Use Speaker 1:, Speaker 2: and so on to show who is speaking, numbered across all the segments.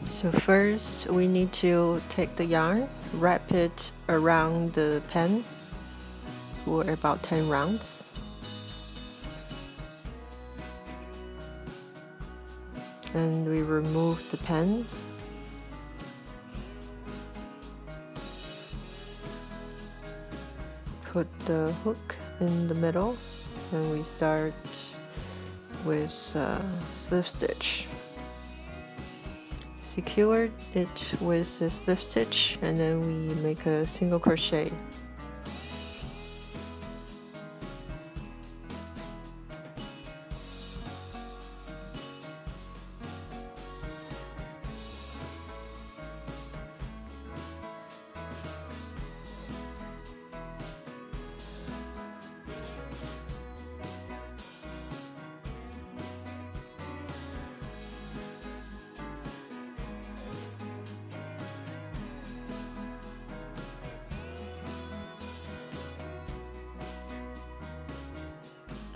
Speaker 1: So first we need to take the yarn, wrap it around the pen for about 10 rounds. And we remove the pen. Put the hook in the middle, and we start with slip stitch. Secure it with a slip stitch, and then we make a single crochet.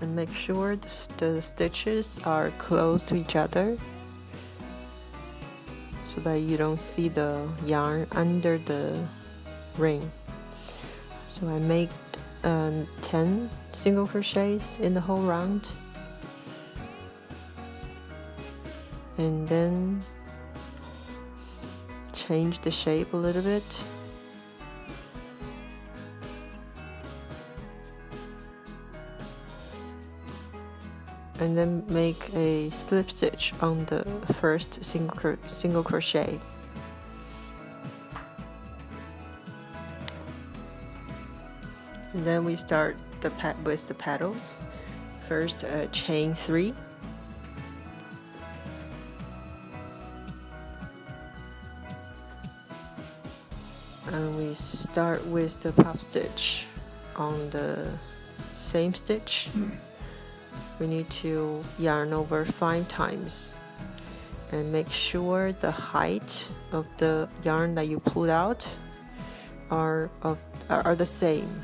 Speaker 1: And make sure the stitches are close to each other so that you don't see the yarn under the ring. So I made 10 single crochets in the whole round, and then change the shape a little bit. And then make a slip stitch on the first single crochet. And then we start with the petals. First, chain 3. And we start with the puff stitch on the same stitch. We need to yarn over 5 times and make sure the height of the yarn that you pulled out are the same.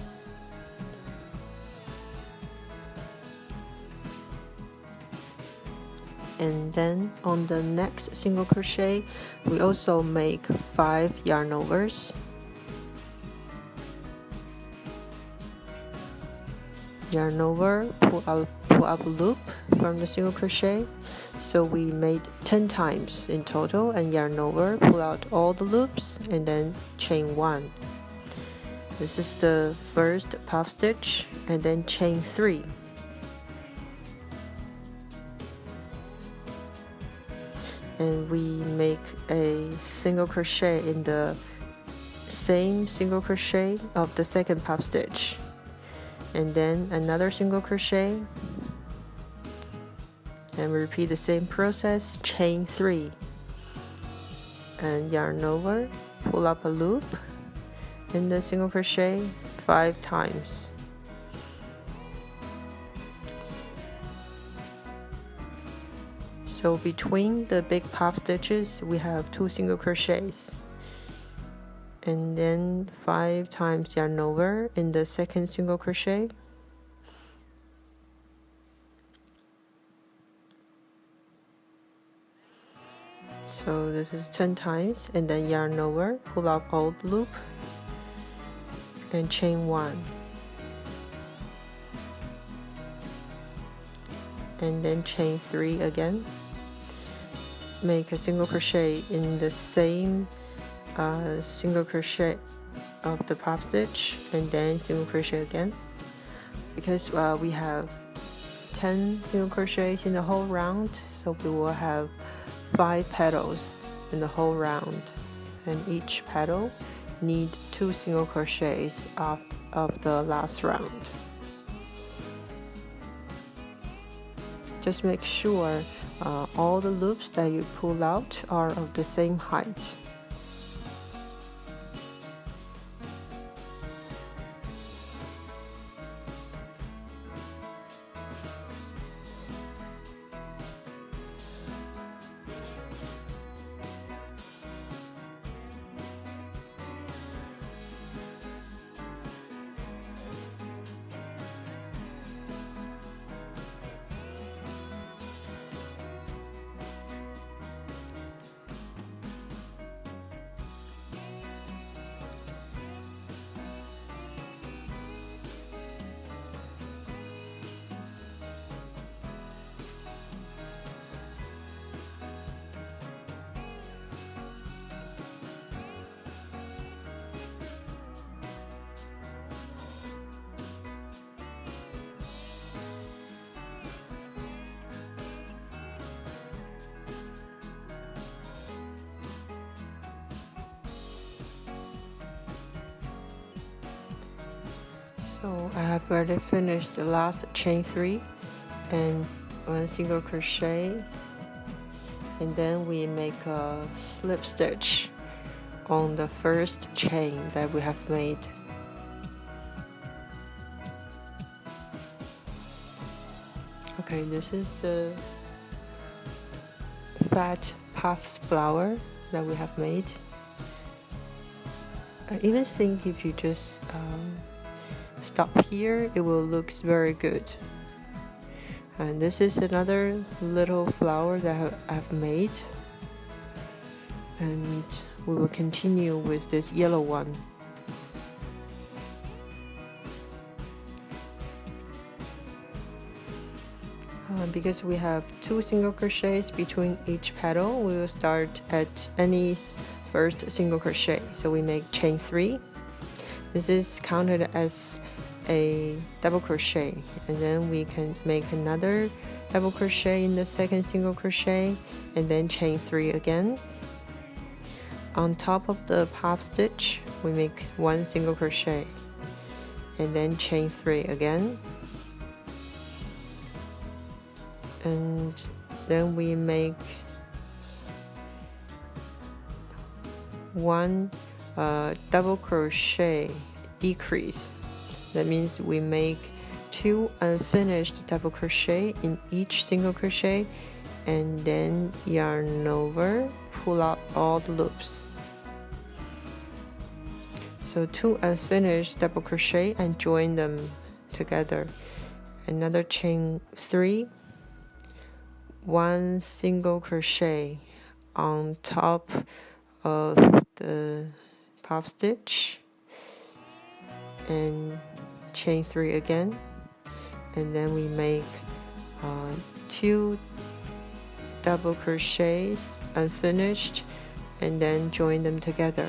Speaker 1: And then on the next single crochet, we also make 5 yarn overs. Yarn over, pull up a loop from the single crochet. So we made 10 times in total, and yarn over, pull out all the loops, and then chain 1. This is the first puff stitch, and then chain 3. And we make a single crochet in the same single crochet of the second puff stitch, and then another single crochet, and repeat the same process. Chain 3 and yarn over, pull up a loop in the single crochet 5 times. So between the big puff stitches we have 2 single crochets, and then 5 times yarn over in the second single crochet. So this is 10 times, and then yarn over, pull up all the loop, and chain 1. And then chain 3 again. Make a single crochet in the same single crochet of the puff stitch, and then single crochet again. Because we have 10 single crochets in the whole round, so we will have 5 petals in the whole round, and each petal need 2 single crochets of the last round. Just make sure all the loops that you pull out are of the same height. So I have already finished the last chain 3 and 1 single crochet, and then we make a slip stitch on the first chain that we have made. Okay, this is the fat puffs flower that we have made. I even think if you just stop here, it will look very good. And this is another little flower that I've made, and we will continue with this yellow one. Because we have 2 single crochets between each petal, we will start at any first single crochet. So we make chain 3. This is counted as a double crochet, and then we can make another double crochet in the second single crochet, and then chain 3 again. On top of the puff stitch, we make 1 single crochet, and then chain 3 again. And then we make 1 double crochet decrease. That means we make 2 unfinished double crochet in each single crochet, and then yarn over, pull out all the loops. So 2 unfinished double crochet and join them together. Another chain 3, 1 single crochet on top of the puff stitch, and chain 3 again, and then we make 2 double crochets unfinished, and then join them together.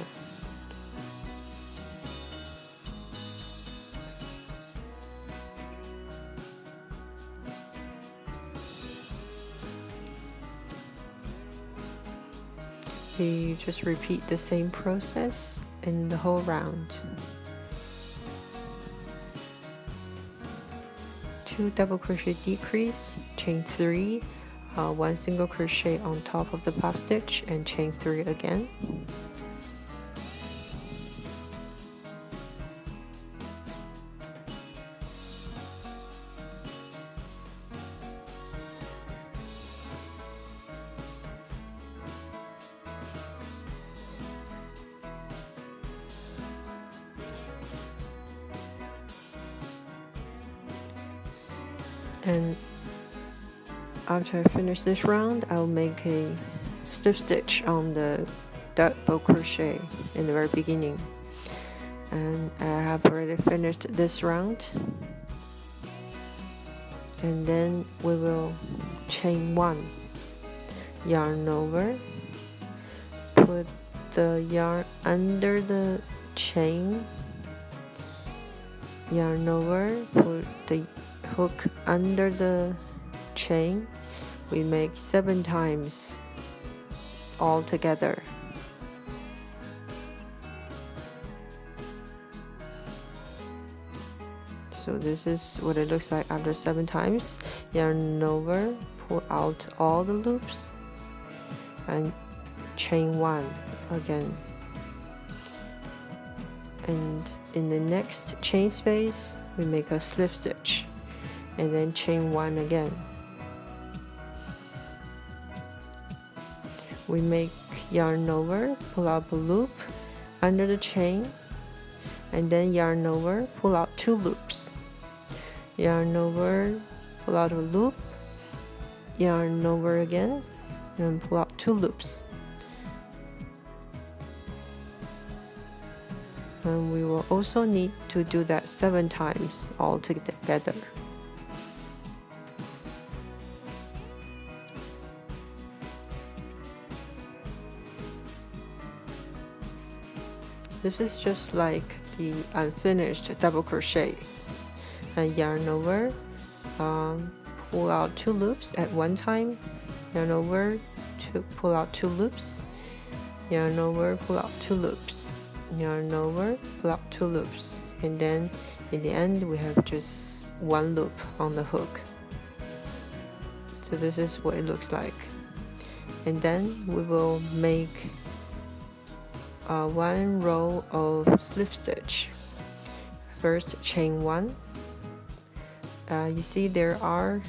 Speaker 1: We just repeat the same process in the whole round. 2 double crochet decrease, chain 3, 1 single crochet on top of the puff stitch, and chain 3 again. And after I finish this round, I'll make a slip stitch on the double crochet in the very beginning. And I have already finished this round. And then we will chain 1, yarn over, put the yarn under the chain, yarn over, put the hook under the chain. We make 7 times all together. So this is what it looks like after 7 times. Yarn over, pull out all the loops, and chain 1 again. And in the next chain space, we make a slip stitch, and then chain 1 again. We make yarn over, pull out the loop under the chain, and then yarn over, pull out 2 loops. Yarn over, pull out a loop, yarn over again, and pull out 2 loops. And we will also need to do that 7 times all together. This is just like the unfinished double crochet. And yarn over, pull out 2 loops at one time, yarn over, to pull out 2 loops, yarn over, pull out 2 loops, yarn over, pull out 2 loops, and then in the end we have just one loop on the hook. So this is what it looks like. And then we will make one row of slip stitch. First, chain 1. You see there are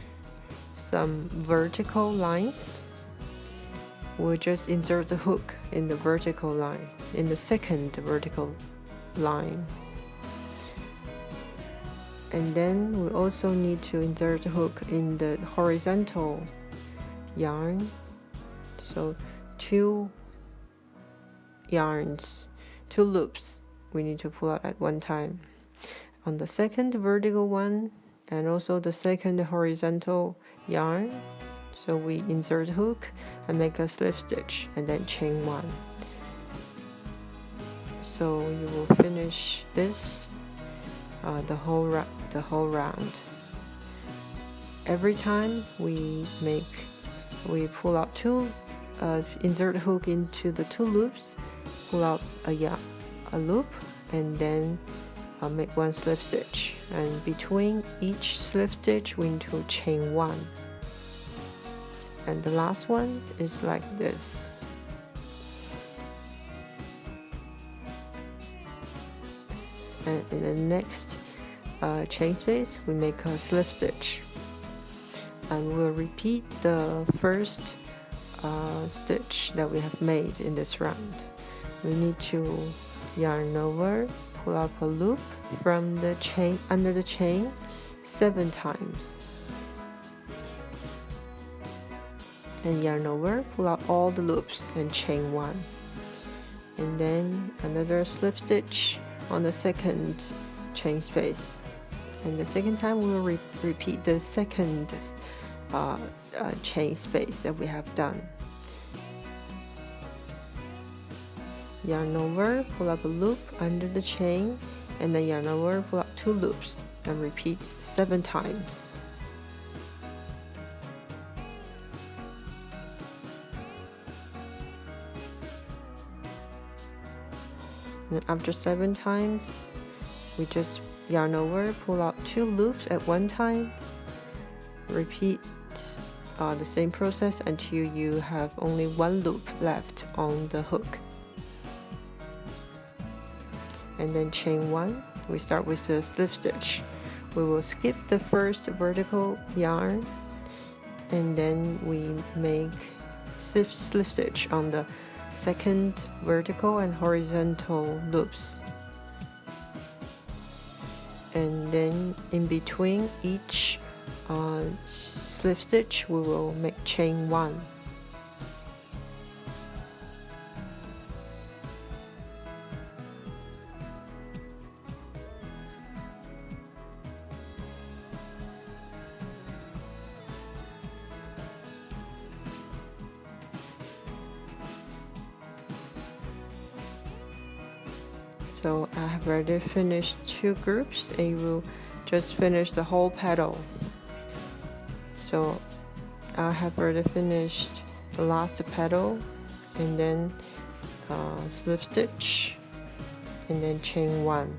Speaker 1: some vertical lines. We'll just insert the hook in the vertical line, in the second vertical line. And then we also need to insert the hook in the horizontal yarn. So 2 yarns, 2 loops we need to pull out at one time. On the second vertical one and also the second horizontal yarn, so we insert the hook and make a slip stitch and then chain 1. So you will finish this the whole round. Every time we pull out 2, insert the hook into the 2 loops, pull out a loop, and then make 1 slip stitch. And between each slip stitch, we need to chain 1. And the last one is like this. And in the next chain space, we make a slip stitch. And we'll repeat the first stitch that we have made in this round. We need to yarn over, pull up a loop from the chain, under the chain 7 times. And yarn over, pull out all the loops and chain 1. And then another slip stitch on the second chain space. And the second time we will repeat the second chain space that we have done. Yarn over, pull up a loop under the chain, and then yarn over, pull out 2 loops, and repeat 7 times. And after 7 times, we just yarn over, pull out 2 loops at one time, repeat the same process until you have only 1 loop left on the hook. And then chain 1, we start with a slip stitch. We will skip the first vertical yarn, and then we make slip stitch on the second vertical and horizontal loops. And then in between each slip stitch, we will make chain 1. So I have already finished 2 groups, and you will just finish the whole petal. So I have already finished the last petal, and then slip stitch, and then chain 1.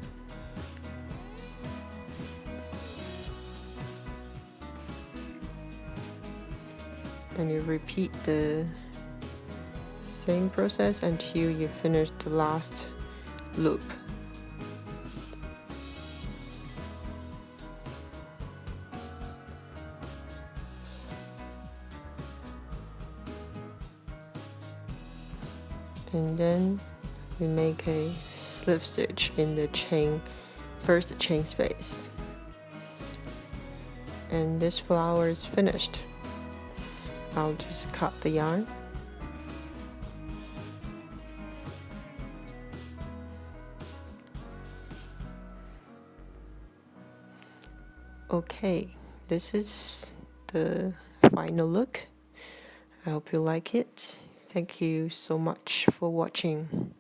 Speaker 1: And you repeat the same process until you finish the last loop. And then we make a slip stitch in the first chain space. And this flower is finished. I'll just cut the yarn. Okay, this is the final look. I hope you like it. Thank you so much for watching.